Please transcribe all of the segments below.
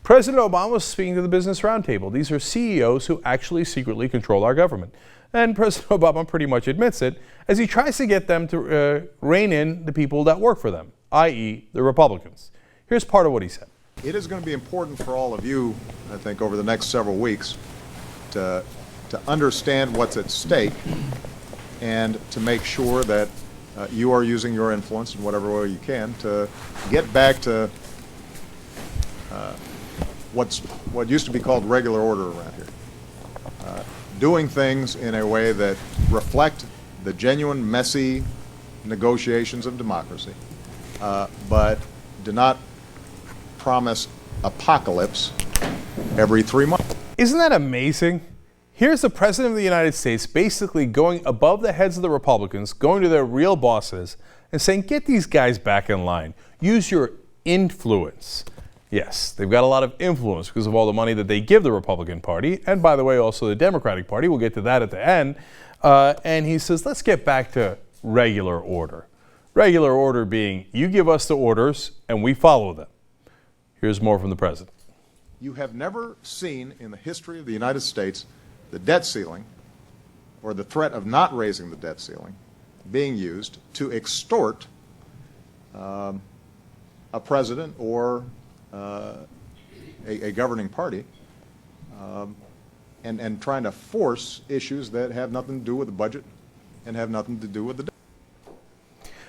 President Obama was speaking to the Business Roundtable. These are CEOs who actually secretly control our government. And President Obama pretty much admits it as he tries to get them to rein in the people that work for them, i.e. the Republicans. Here's part of what he said. It is going to be important for all of you, I think, over the next several weeks to understand what's at stake and to make sure that you are using your influence in whatever way you can to get back to what used to be called regular order around here. Doing things in a way that reflect the genuine, messy negotiations of democracy, but do not promise apocalypse every 3 months. Isn't that amazing? Here's the President of the United States basically going above the heads of the Republicans, going to their real bosses, and saying, get these guys back in line. Use your influence. Yes, they've got a lot of influence because of all the money that they give the Republican Party, and by the way, also the Democratic Party. We'll get to that at the end. And he says, let's get back to regular order. Regular order being, you give us the orders and we follow them. Here's more from the President. You have never seen in the history of the United States the debt ceiling or the threat of not raising the debt ceiling being used to extort a president or a governing party and trying to force issues that have nothing to do with the budget and have nothing to do with the debt.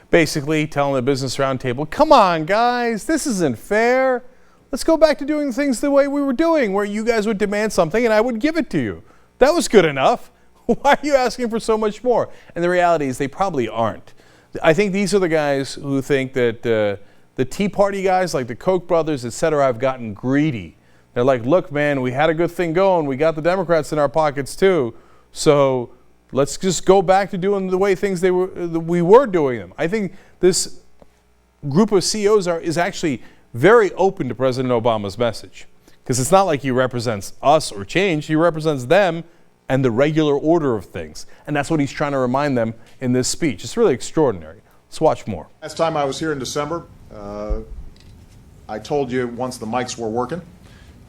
Basically telling the Business Roundtable, come on guys, this isn't fair. Let's go back to doing things the way we were doing, where you guys would demand something and I would give it to you. That was good enough. Why are you asking for so much more? And the reality is they probably aren't. I think these are the guys who think that the Tea Party guys like the Koch brothers, etc., have gotten greedy. They're like, look, man, we had a good thing going. We got the Democrats in our pockets too. So let's just go back to doing the way we were doing them. I think this group of CEOs is actually very open to President Obama's message, because it's not like he represents us or change. He represents them and the regular order of things. And that's what he's trying to remind them in this speech. It's really extraordinary. Let's watch more. Last time I was here in December, I told you once the mics were working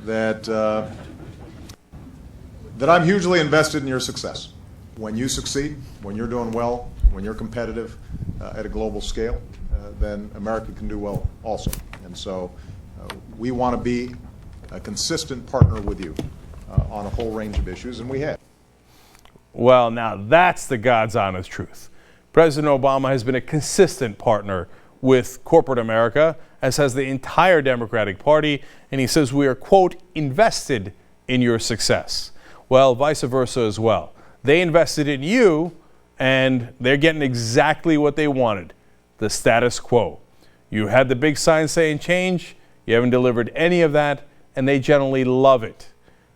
that I'm hugely invested in your success. When you succeed, when you're doing well, when you're competitive at a global scale, then America can do well also. And so we want to be a consistent partner with you on a whole range of issues, and we have. Well, now that's the God's honest truth. President Obama has been a consistent partner with corporate America, as has the entire Democratic Party, and he says we are, quote, invested in your success. Well, vice versa as well. They invested in you, and they're getting exactly what they wanted, the status quo. You had the big sign saying change, you haven't delivered any of that, and they generally love it.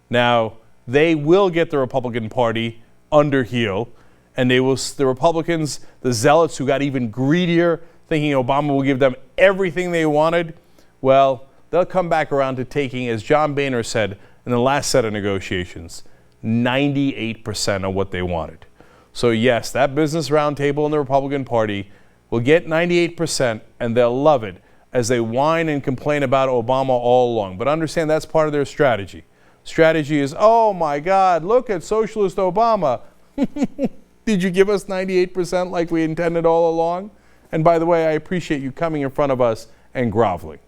Now, they will get the Republican Party under heel, and the Republicans, the zealots who got even greedier, thinking Obama will give them everything they wanted, well, they'll come back around to taking, as John Boehner said in the last set of negotiations, 98% of what they wanted. So yes, that Business Roundtable in the Republican Party will get 98%, and they'll love it as they whine and complain about Obama all along. But understand that's part of their strategy. Strategy is, oh my God, look at Socialist Obama. Did you give us 98% like we intended all along? And by the way, I appreciate you coming in front of us and groveling.